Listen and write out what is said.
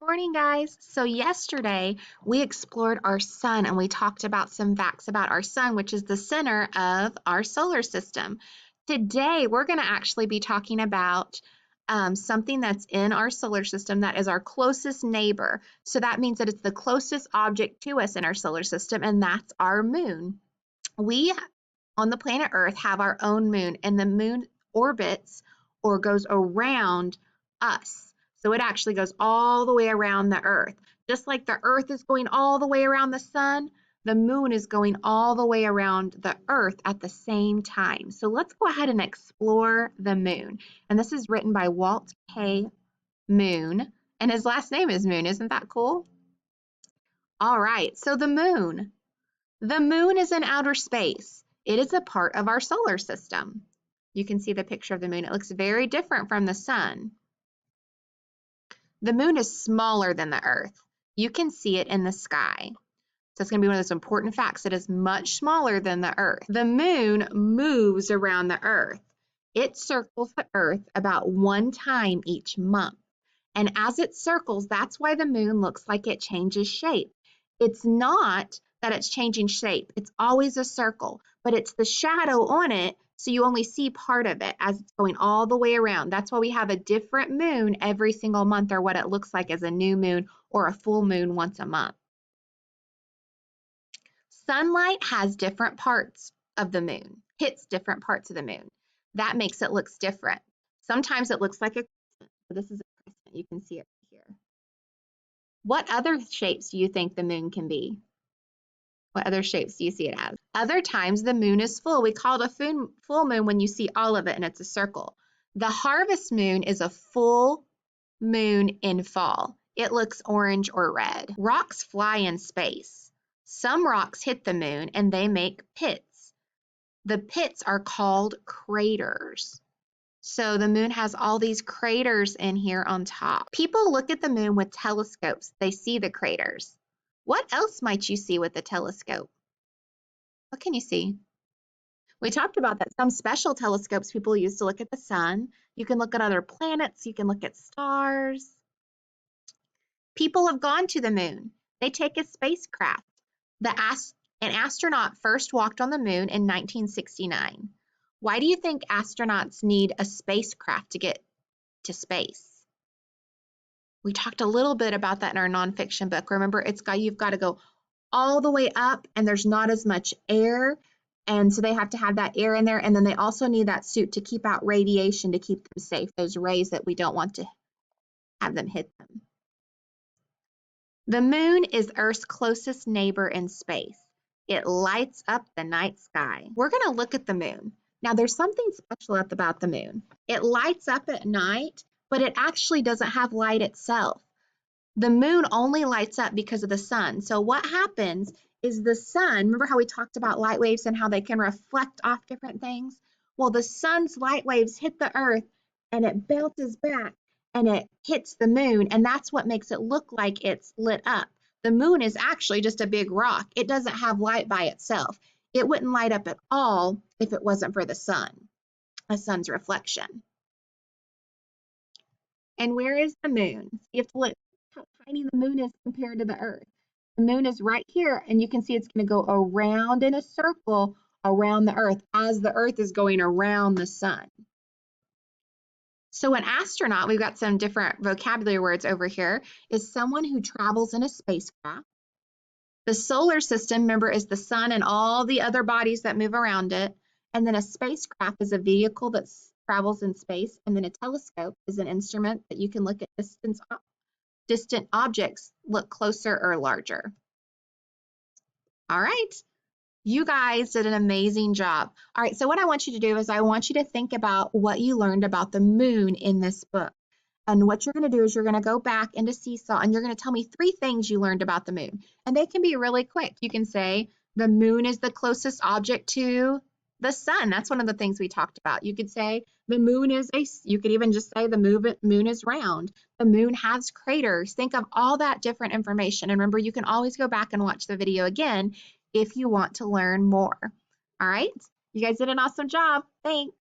Morning, guys. So yesterday we explored our sun and we talked about some facts about our sun, which is the center of our solar system. Today we're going to actually be talking about something that's in our solar system that is our closest neighbor. So that means that it's the closest object to us in our solar system, and that's our moon. We on the planet Earth have our own moon, and the moon orbits or goes around us. So it actually goes all the way around the Earth. Just like the Earth is going all the way around the sun, the moon is going all the way around the Earth at the same time. So let's go ahead and explore the moon. And this is written by Walt K. Moon, and his last name is Moon. Isn't that cool? All right, so the moon. The moon is in outer space. It is a part of our solar system. You can see the picture of the moon. It looks very different from the sun. The moon is smaller than the Earth. You can see it in the sky. So it's going to be one of those important facts. It is much smaller than the Earth. The moon moves around the Earth. It circles the Earth about one time each month. And as it circles, that's why the moon looks like it changes shape. It's not that it's changing shape. It's always a circle, but it's the shadow on it, so you only see part of it as it's going all the way around. That's why we have a different moon every single month, or what it looks like as a new moon or a full moon once a month. Sunlight has different parts of the moon, hits different parts of the moon. That makes it look different. Sometimes it looks like a crescent. So this is a crescent. You can see it here. What other shapes do you think the moon can be? What other shapes do you see it as? Other times the moon is full. We call it a full moon when you see all of it and it's a circle. The harvest moon is a full moon in fall. It looks orange or red. Rocks fly in space. Some rocks hit the moon and they make pits. The pits are called craters. So the moon has all these craters in here on top. People look at the moon with telescopes. They see the craters. What else might you see with a telescope? What can you see? We talked about that some special telescopes people use to look at the sun. You can look at other planets. You can look at stars. People have gone to the moon. They take a spacecraft. An astronaut first walked on the moon in 1969. Why do you think astronauts need a spacecraft to get to space? We talked a little bit about that in our nonfiction book. Remember, you've got to go all the way up and there's not as much air. And so they have to have that air in there. And then they also need that suit to keep out radiation to keep them safe, those rays that we don't want to have them hit them. The moon is Earth's closest neighbor in space. It lights up the night sky. We're going to look at the moon. Now, there's something special about the moon. It lights up at night, but it actually doesn't have light itself. The moon only lights up because of the sun. So what happens is the sun, remember how we talked about light waves and how they can reflect off different things? Well, the sun's light waves hit the Earth and it bounces back and it hits the moon, and that's what makes it look like it's lit up. The moon is actually just a big rock. It doesn't have light by itself. It wouldn't light up at all if it wasn't for the sun's reflection. And where is the moon? You have to look how tiny the moon is compared to the Earth. The moon is right here, and you can see it's going to go around in a circle around the Earth as the Earth is going around the sun. So an astronaut, we've got some different vocabulary words over here, is someone who travels in a spacecraft. The solar system, remember, is the sun and all the other bodies that move around it. And then a spacecraft is a vehicle that travels in space. And then a telescope is an instrument that you can look at distant objects, look closer or larger. All right. You guys did an amazing job. All right, so what I want you to do is I want you to think about what you learned about the moon in this book. And what you're going to do is you're going to go back into Seesaw and you're going to tell me 3 things you learned about the moon. And they can be really quick. You can say the moon is the closest object to the sun. That's one of the things we talked about. You could say the moon you could even just say the moon is round. The moon has craters. Think of all that different information. And remember, you can always go back and watch the video again if you want to learn more. All right, you guys did an awesome job. Thanks.